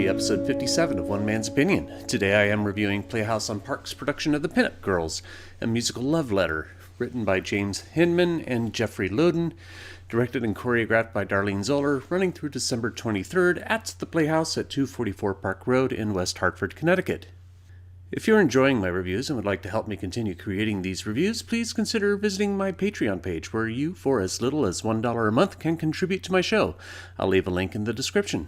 Fuori, episode 57 of One Man's Opinion. Today I am reviewing Playhouse on Park's production of The Pinup Girls, a musical love letter, written by James Hindman and Jeffrey Lodin, directed and choreographed by Darlene Zoller, running through December 23rd at the Playhouse at 244 Park Road in West Hartford, Connecticut. If you're enjoying my reviews and would like to help me continue creating these reviews, please consider visiting my Patreon page, where you, for as little as $1 a month, can contribute to my show. I'll leave a link in the description.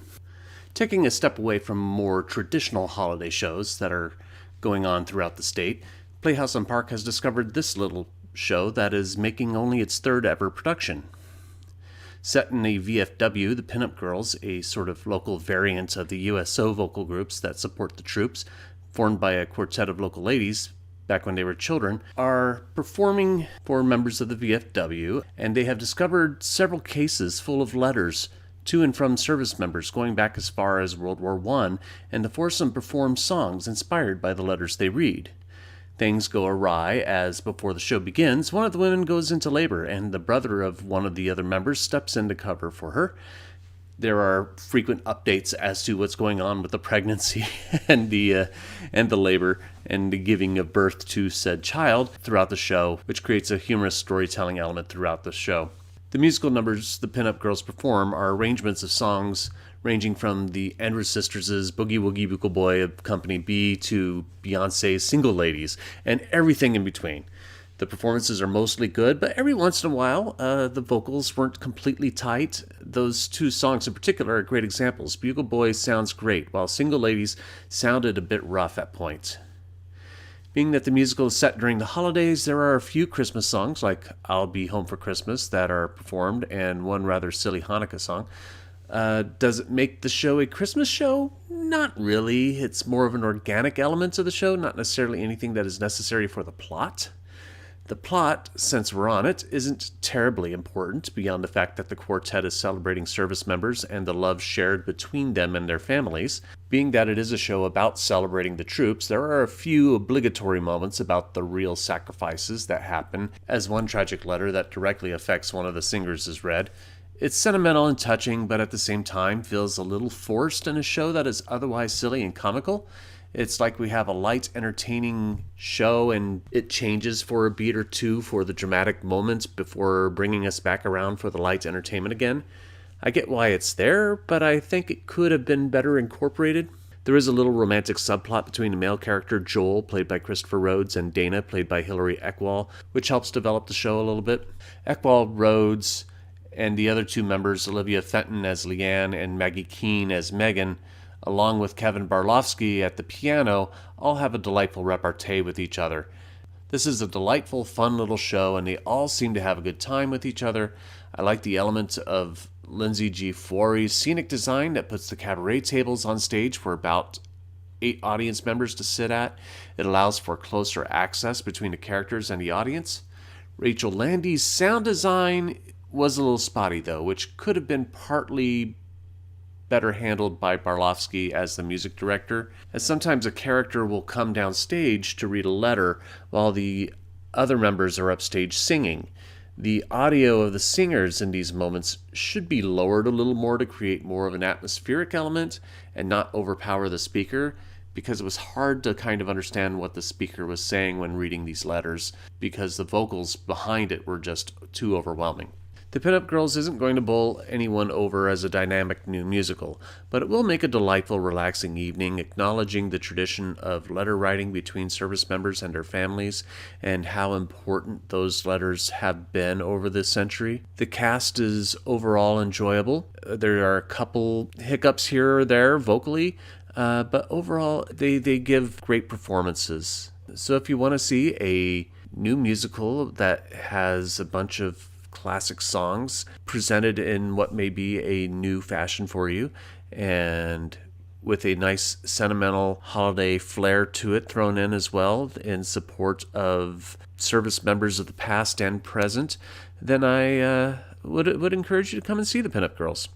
Taking a step away from more traditional holiday shows that are going on throughout the state, Playhouse on Park has discovered this little show that is making only its third ever production. Set in a VFW, the Pinup Girls, a sort of local variant of the USO vocal groups that support the troops, formed by a quartet of local ladies back when they were children, are performing for members of the VFW, and they have discovered several cases full of letters to and from service members going back as far as World War I, and the foursome perform songs inspired by the letters they read. Things go awry as, before the show begins, one of the women goes into labor, and the brother of one of the other members steps in to cover for her. There are frequent updates as to what's going on with the pregnancy and the labor and the giving of birth to said child throughout the show, which creates a humorous storytelling element throughout the show. The musical numbers the Pinup Girls perform are arrangements of songs ranging from the Andrews Sisters' Boogie Woogie Bugle Boy of Company B to Beyonce's Single Ladies, and everything in between. The performances are mostly good, but every once in a while, the vocals weren't completely tight. Those two songs in particular are great examples. Bugle Boy sounds great, while Single Ladies sounded a bit rough at points. Being that the musical is set during the holidays, there are a few Christmas songs, like I'll Be Home for Christmas, that are performed, and one rather silly Hanukkah song. Does it make the show a Christmas show? Not really. It's more of an organic element of the show, not necessarily anything that is necessary for the plot. The plot, since we're on it, isn't terribly important, beyond the fact that the quartet is celebrating service members and the love shared between them and their families. Being that it is a show about celebrating the troops, there are a few obligatory moments about the real sacrifices that happen, as one tragic letter that directly affects one of the singers is read. It's sentimental and touching, but at the same time feels a little forced in a show that is otherwise silly and comical. It's like we have a light, entertaining show and it changes for a beat or two for the dramatic moments before bringing us back around for the light entertainment again. I get why it's there, but I think it could have been better incorporated. There is a little romantic subplot between the male character Joel, played by Christopher Rhodes, and Dana, played by Hilary Ekwall, which helps develop the show a little bit. Ekwall, Rhodes, and the other two members, Olivia Fenton as Leanne and Maggie Keene as Megan, along with Kevin Barlowski at the piano, all have a delightful repartee with each other. This is a delightful, fun little show, and they all seem to have a good time with each other. I like the element of Lindsay G. Fuori's scenic design that puts the cabaret tables on stage for about 8 audience members to sit at. It allows for closer access between the characters and the audience. Rachel Landy's sound design was a little spotty, though, which could have been partly better handled by Barlowski as the music director, as sometimes a character will come down stage to read a letter while the other members are upstage singing. The audio of the singers in these moments should be lowered a little more to create more of an atmospheric element and not overpower the speaker, because it was hard to kind of understand what the speaker was saying when reading these letters, because the vocals behind it were just too overwhelming. The Pinup Girls isn't going to bowl anyone over as a dynamic new musical, but it will make a delightful, relaxing evening, acknowledging the tradition of letter writing between service members and their families, and how important those letters have been over this century. The cast is overall enjoyable. There are a couple hiccups here or there vocally, but overall they give great performances. So if you want to see a new musical that has a bunch of classic songs presented in what may be a new fashion for you, and with a nice sentimental holiday flair to it thrown in as well, in support of service members of the past and present, then I would encourage you to come and see the Pinup Girls.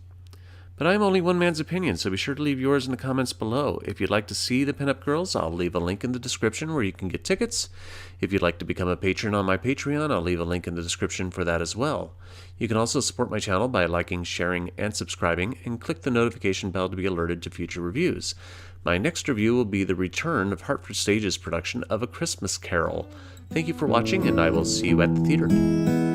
But I'm only one man's opinion, so be sure to leave yours in the comments below. If you'd like to see the Pinup Girls, I'll leave a link in the description where you can get tickets. If you'd like to become a patron on my Patreon, I'll leave a link in the description for that as well. You can also support my channel by liking, sharing, and subscribing, and click the notification bell to be alerted to future reviews. My next review will be the return of Hartford Stage's production of A Christmas Carol. Thank you for watching, and I will see you at the theater.